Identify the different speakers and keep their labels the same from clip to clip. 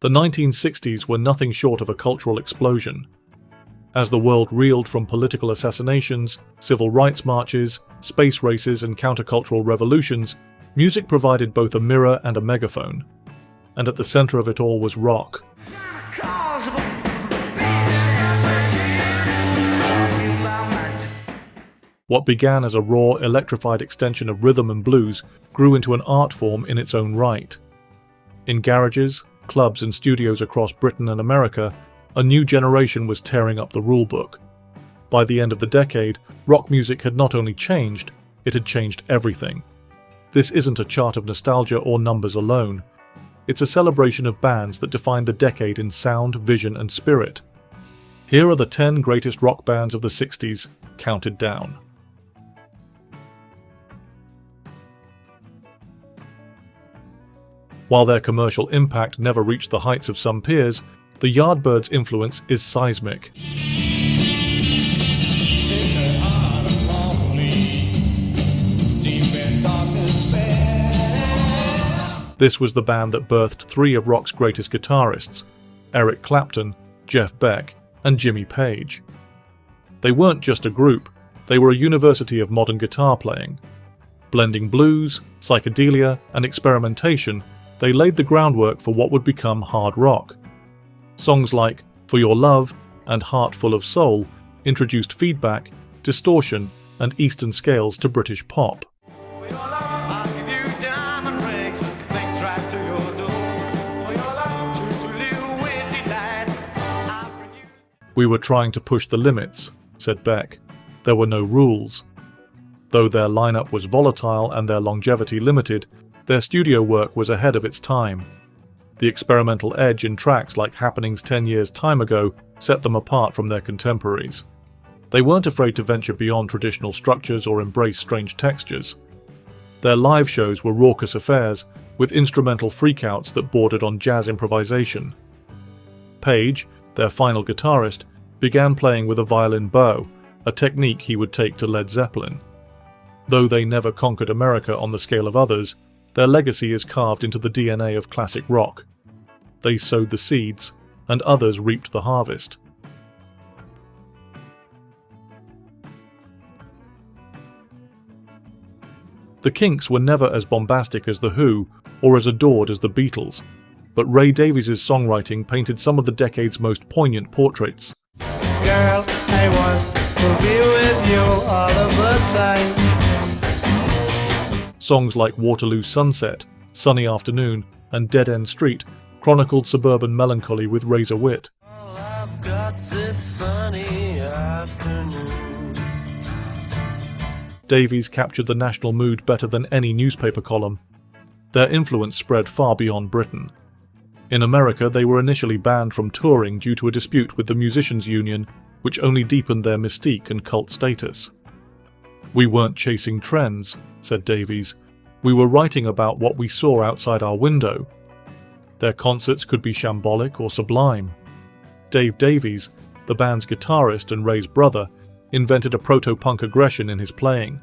Speaker 1: The 1960s were nothing short of a cultural explosion. As the world reeled from political assassinations, civil rights marches, space races, and countercultural revolutions, music provided both a mirror and a megaphone. And at the center of it all was rock. What began as a raw, electrified extension of rhythm and blues grew into an art form in its own right. In garages, clubs, and studios across Britain and America, a new generation was tearing up the rulebook. By the end of the decade, rock music had not only changed, it had changed everything. This isn't a chart of nostalgia or numbers alone. It's a celebration of bands that defined the decade in sound, vision, and spirit. Here are the 10 greatest rock bands of the 60s, counted down. While their commercial impact never reached the heights of some peers, the Yardbirds' influence is seismic. This was the band that birthed 3 of rock's greatest guitarists, Eric Clapton, Jeff Beck, and Jimmy Page. They weren't just a group, they were a university of modern guitar playing. Blending blues, psychedelia, and experimentation, they laid the groundwork for what would become hard rock. Songs like For Your Love and Heart Full of Soul introduced feedback, distortion, and Eastern scales to British pop. We were trying to push the limits, said Beck. There were no rules. Though their lineup was volatile and their longevity limited, their studio work was ahead of its time. The experimental edge in tracks like Happenings 10 Years Time Ago set them apart from their contemporaries. They weren't afraid to venture beyond traditional structures or embrace strange textures. Their live shows were raucous affairs, with instrumental freakouts that bordered on jazz improvisation. Page, their final guitarist, began playing with a violin bow, a technique he would take to Led Zeppelin. Though they never conquered America on the scale of others, their legacy is carved into the DNA of classic rock. They sowed the seeds, and others reaped the harvest. The Kinks were never as bombastic as The Who or as adored as the Beatles, but Ray Davies' songwriting painted some of the decade's most poignant portraits.
Speaker 2: Girl, I want to be with you all of the time.
Speaker 1: Songs like Waterloo Sunset, Sunny Afternoon, and Dead End Street chronicled suburban melancholy with razor wit.
Speaker 2: All I've got's this sunny afternoon.
Speaker 1: Davies captured the national mood better than any newspaper column. Their influence spread far beyond Britain. In America, they were initially banned from touring due to a dispute with the Musicians' Union, which only deepened their mystique and cult status. We weren't chasing trends, said Davies. We were writing about what we saw outside our window. Their concerts could be shambolic or sublime. Dave Davies, the band's guitarist and Ray's brother, invented a proto-punk aggression in his playing.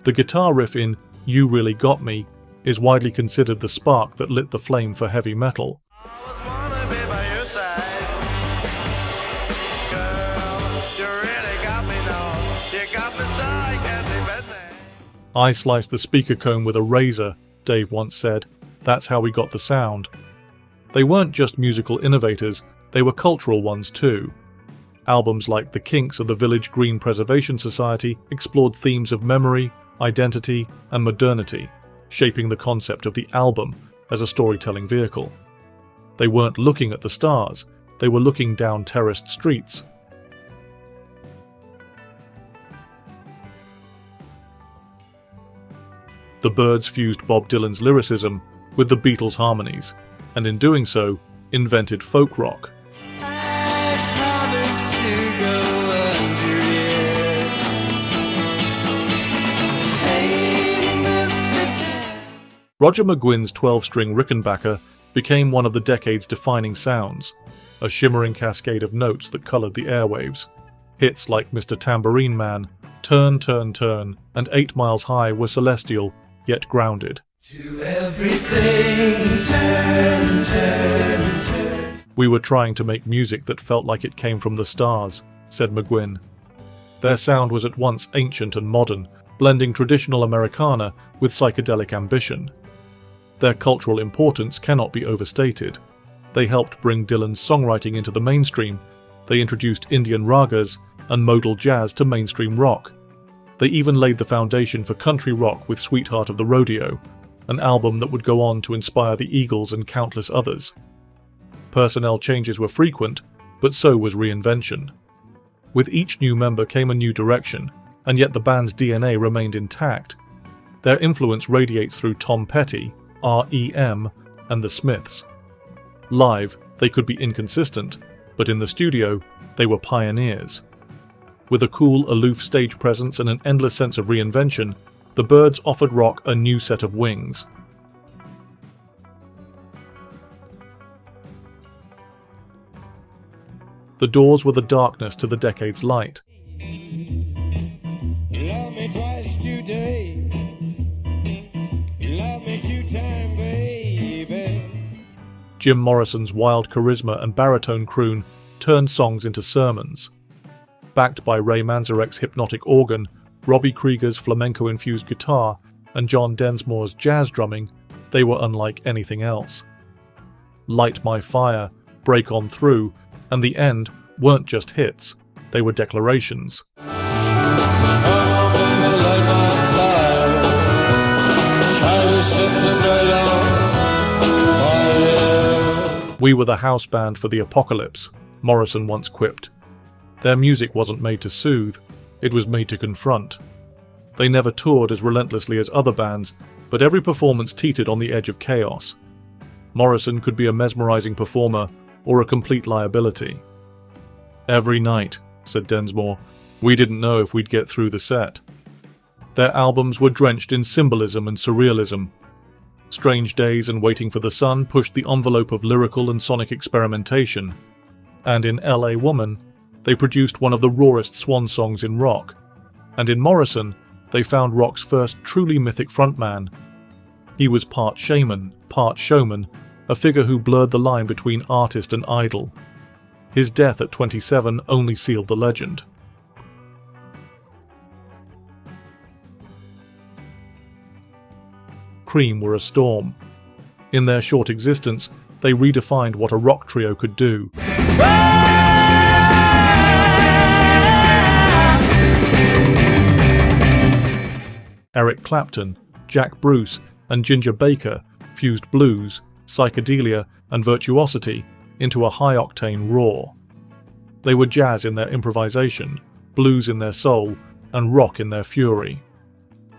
Speaker 1: The guitar riff in You Really Got Me is widely considered the spark that lit the flame for heavy metal. I sliced the speaker cone with a razor, Dave once said. That's how we got the sound. They weren't just musical innovators, they were cultural ones too. Albums like The Kinks of the Village Green Preservation Society explored themes of memory, identity, and modernity, shaping the concept of the album as a storytelling vehicle. They weren't looking at the stars, they were looking down terraced streets. The Byrds fused Bob Dylan's lyricism with the Beatles' harmonies, and in doing so, invented folk rock. Roger McGuinn's 12-string Rickenbacker became one of the decade's defining sounds, a shimmering cascade of notes that coloured the airwaves. Hits like Mr. Tambourine Man, Turn, Turn, Turn, and 8 Miles High were celestial, yet grounded.
Speaker 2: To everything, turn, turn, turn.
Speaker 1: "We were trying to make music that felt like it came from the stars," said McGuinn. Their sound was at once ancient and modern, blending traditional Americana with psychedelic ambition. Their cultural importance cannot be overstated. They helped bring Dylan's songwriting into the mainstream. They introduced Indian ragas and modal jazz to mainstream rock. They even laid the foundation for country rock with Sweetheart of the Rodeo, an album that would go on to inspire the Eagles and countless others. Personnel changes were frequent, but so was reinvention. With each new member came a new direction, and yet the band's DNA remained intact. Their influence radiates through Tom Petty, R.E.M., and the Smiths. Live, they could be inconsistent, but in the studio, they were pioneers. With a cool, aloof stage presence and an endless sense of reinvention, the Byrds offered rock a new set of wings. The Doors were the darkness to the decade's light.
Speaker 3: Love me twice today. Love me 2 times, baby.
Speaker 1: Jim Morrison's wild charisma and baritone croon turned songs into sermons. Backed by Ray Manzarek's hypnotic organ, Robbie Krieger's flamenco-infused guitar, and John Densmore's jazz drumming, they were unlike anything else. Light My Fire, Break On Through, and The End weren't just hits, they were declarations. "We were the house band for the apocalypse," Morrison once quipped. Their music wasn't made to soothe, it was made to confront. They never toured as relentlessly as other bands, but every performance teetered on the edge of chaos. Morrison could be a mesmerizing performer or a complete liability. "Every night," said Densmore, "we didn't know if we'd get through the set." Their albums were drenched in symbolism and surrealism. Strange Days and Waiting for the Sun pushed the envelope of lyrical and sonic experimentation. And in L.A. Woman, they produced one of the rawest swan songs in rock. And in Morrison, they found rock's first truly mythic frontman. He was part shaman, part showman, a figure who blurred the line between artist and idol. His death at 27 only sealed the legend. Cream were a storm. In their short existence, they redefined what a rock trio could do. Eric Clapton, Jack Bruce, and Ginger Baker fused blues, psychedelia, and virtuosity into a high-octane roar. They were jazz in their improvisation, blues in their soul, and rock in their fury.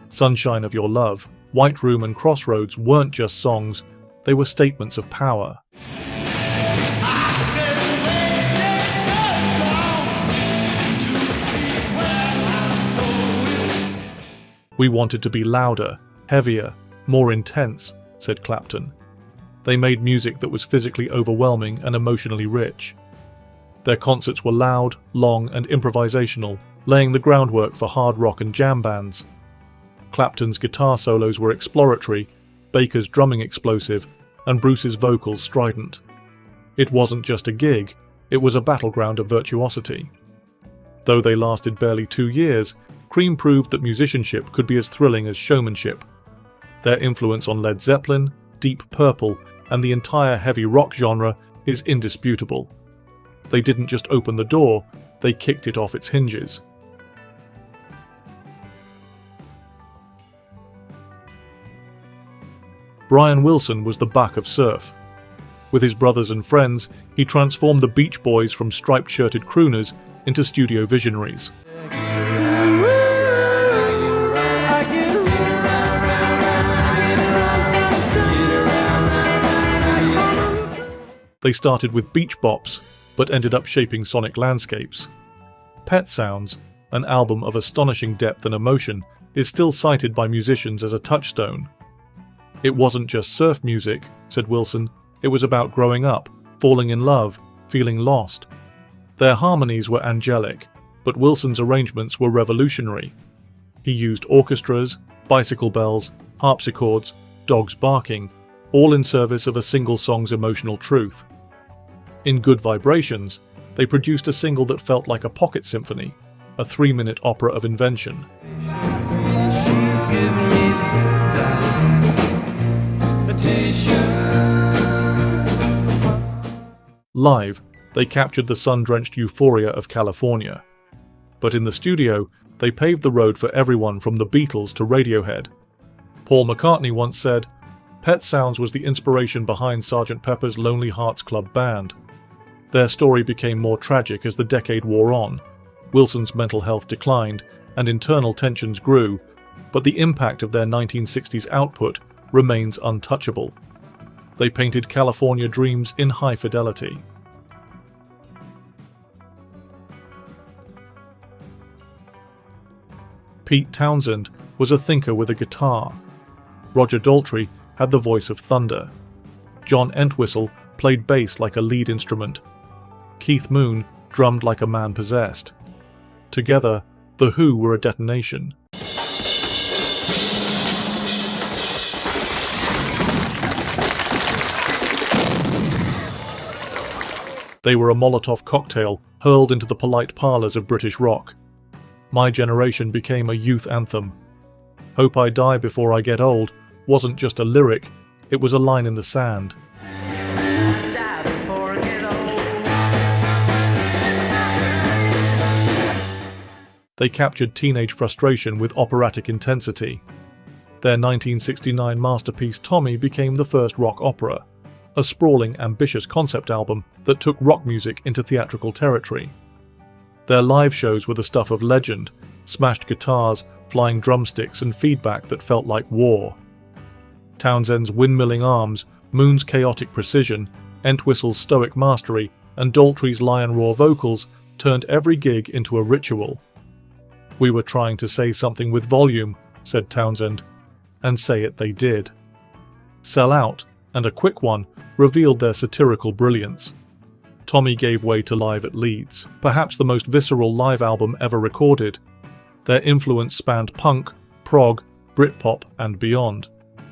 Speaker 1: Sunshine of Your Love, White Room, and Crossroads weren't just songs, they were statements of power. "We wanted to be louder, heavier, more intense," said Clapton. They made music that was physically overwhelming and emotionally rich. Their concerts were loud, long, and improvisational, laying the groundwork for hard rock and jam bands. Clapton's guitar solos were exploratory, Baker's drumming explosive, and Bruce's vocals strident. It wasn't just a gig, it was a battleground of virtuosity. Though they lasted barely 2 years, Cream proved that musicianship could be as thrilling as showmanship. Their influence on Led Zeppelin, Deep Purple, and the entire heavy rock genre is indisputable. They didn't just open the door, they kicked it off its hinges. Brian Wilson was the Bach of surf. With his brothers and friends, he transformed the Beach Boys from striped-shirted crooners into studio visionaries. They started with beach bops, but ended up shaping sonic landscapes. Pet Sounds, an album of astonishing depth and emotion, is still cited by musicians as a touchstone. "It wasn't just surf music," said Wilson, "it was about growing up, falling in love, feeling lost." Their harmonies were angelic, but Wilson's arrangements were revolutionary. He used orchestras, bicycle bells, harpsichords, dogs barking, all in service of a single song's emotional truth. In Good Vibrations, they produced a single that felt like a pocket symphony, a 3-minute opera of invention. Live, they captured the sun-drenched euphoria of California. But in the studio, they paved the road for everyone from the Beatles to Radiohead. Paul McCartney once said, "Pet Sounds was the inspiration behind Sgt. Pepper's Lonely Hearts Club Band." Their story became more tragic as the decade wore on. Wilson's mental health declined, and internal tensions grew, but the impact of their 1960s output remains untouchable. They painted California dreams in high fidelity. Pete Townshend was a thinker with a guitar. Roger Daltrey had the voice of thunder. John Entwistle played bass like a lead instrument. Keith Moon drummed like a man possessed. Together, The Who were a detonation. They were a Molotov cocktail hurled into the polite parlours of British rock. My Generation became a youth anthem. Hope I Die Before I Get Old wasn't just a lyric, it was a line in the sand. They captured teenage frustration with operatic intensity. Their 1969 masterpiece Tommy became the first rock opera, a sprawling, ambitious concept album that took rock music into theatrical territory. Their live shows were the stuff of legend, smashed guitars, flying drumsticks, and feedback that felt like war. Townshend's windmilling arms, Moon's chaotic precision, Entwistle's stoic mastery, and Daltrey's lion-roar vocals turned every gig into a ritual. "We were trying to say something with volume," said Townshend, and say it they did. Sell Out, and A Quick One, revealed their satirical brilliance. Tommy gave way to Live at Leeds, perhaps the most visceral live album ever recorded. Their influence spanned punk, prog, Britpop, and beyond.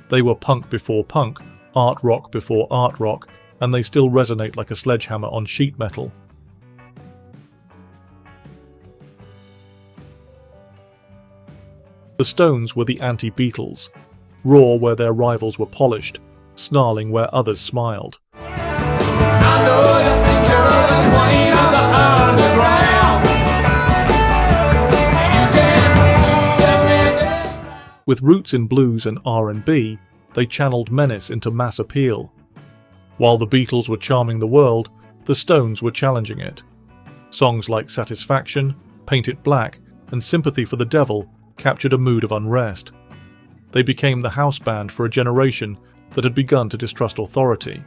Speaker 1: They were punk before punk, art rock before art rock, and they still resonate like a sledgehammer on sheet metal. The Stones were the anti-Beatles, raw where their rivals were polished, snarling where others smiled. With roots in blues and R&B, they channeled menace into mass appeal. While the Beatles were charming the world, the Stones were challenging it. Songs like Satisfaction, Paint It Black, and Sympathy for the Devil captured a mood of unrest. They became the house band for a generation that had begun to distrust authority.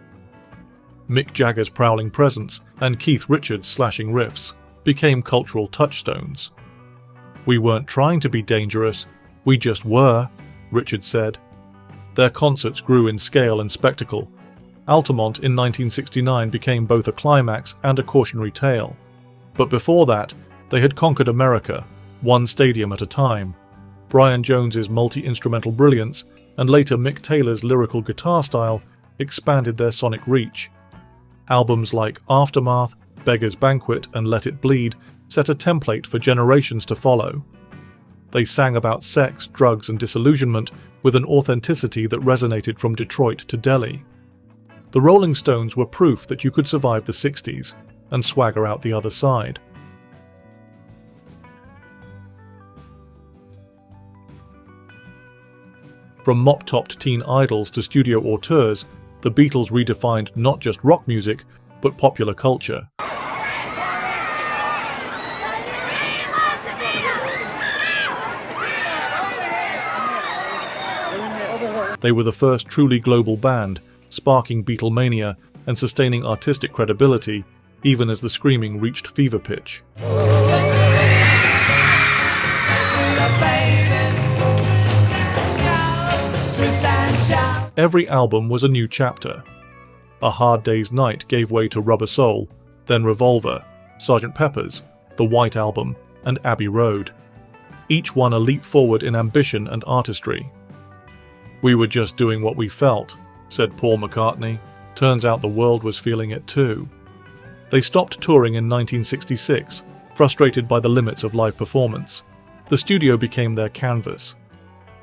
Speaker 1: Mick Jagger's prowling presence and Keith Richards' slashing riffs became cultural touchstones. "We weren't trying to be dangerous, we just were," Richards said. Their concerts grew in scale and spectacle. Altamont in 1969 became both a climax and a cautionary tale. But before that, they had conquered America, one stadium at a time. Brian Jones's multi-instrumental brilliance and later Mick Taylor's lyrical guitar style expanded their sonic reach. Albums like Aftermath, Beggar's Banquet, and Let It Bleed set a template for generations to follow. They sang about sex, drugs, and disillusionment with an authenticity that resonated from Detroit to Delhi. The Rolling Stones were proof that you could survive the 60s and swagger out the other side. From mop-topped teen idols to studio auteurs, the Beatles redefined not just rock music, but popular culture. They were the first truly global band, sparking Beatlemania and sustaining artistic credibility, even as the screaming reached fever pitch. Every album was a new chapter. A Hard Day's Night gave way to Rubber Soul, then Revolver, Sgt. Pepper's, The White Album, and Abbey Road. Each one a leap forward in ambition and artistry. "We were just doing what we felt," said Paul McCartney. "Turns out the world was feeling it too." They stopped touring in 1966, frustrated by the limits of live performance. The studio became their canvas.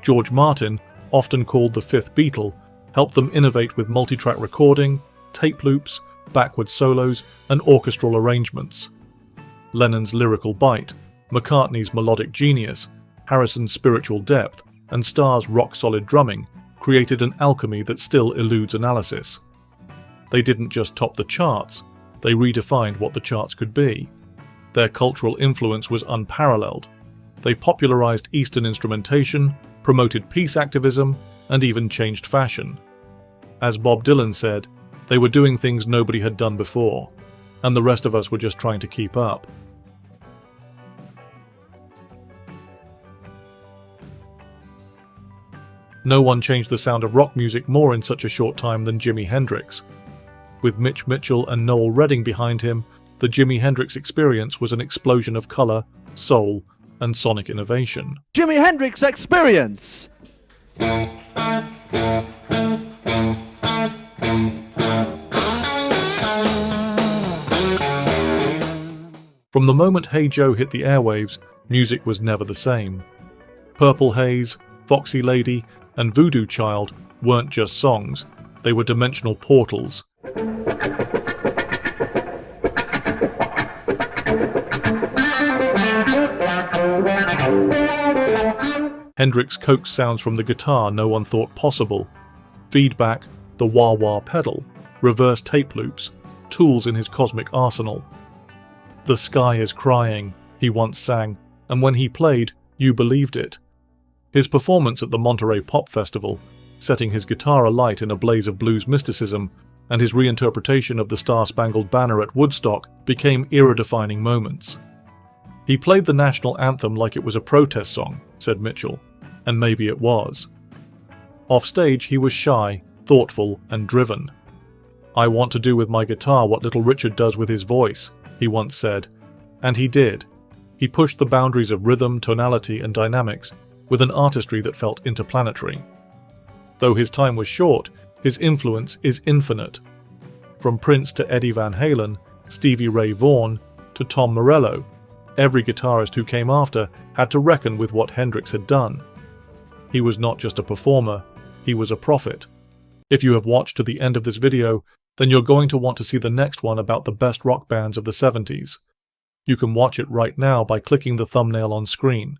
Speaker 1: George Martin, often called the fifth Beatle, helped them innovate with multi-track recording, tape loops, backward solos, and orchestral arrangements. Lennon's lyrical bite, McCartney's melodic genius, Harrison's spiritual depth, and Starr's rock-solid drumming created an alchemy that still eludes analysis. They didn't just top the charts, they redefined what the charts could be. Their cultural influence was unparalleled. They popularized Eastern instrumentation, promoted peace activism, and even changed fashion. As Bob Dylan said, they were doing things nobody had done before, and the rest of us were just trying to keep up. No one changed the sound of rock music more in such a short time than Jimi Hendrix. With Mitch Mitchell and Noel Redding behind him, the Jimi Hendrix Experience was an explosion of color, soul, and sonic innovation.
Speaker 4: Jimi Hendrix Experience!
Speaker 1: From the moment Hey Joe hit the airwaves, music was never the same. Purple Haze, Foxy Lady, and Voodoo Child weren't just songs, they were dimensional portals. Hendrix coaxed sounds from the guitar no one thought possible. Feedback, the wah-wah pedal, reverse tape loops, tools in his cosmic arsenal. "The sky is crying," he once sang, and when he played, you believed it. His performance at the Monterey Pop Festival, setting his guitar alight in a blaze of blues mysticism, and his reinterpretation of the Star-Spangled Banner at Woodstock became era-defining moments. "He played the national anthem like it was a protest song," said Mitchell, and maybe it was. Offstage, he was shy, thoughtful, and driven. "I want to do with my guitar what Little Richard does with his voice," he once said, and he did. He pushed the boundaries of rhythm, tonality, and dynamics with an artistry that felt interplanetary. Though his time was short, his influence is infinite. From Prince to Eddie Van Halen, Stevie Ray Vaughan, to Tom Morello, every guitarist who came after had to reckon with what Hendrix had done. He was not just a performer, he was a prophet. If you have watched to the end of this video, then you're going to want to see the next one about the best rock bands of the 70s. You can watch it right now by clicking the thumbnail on screen.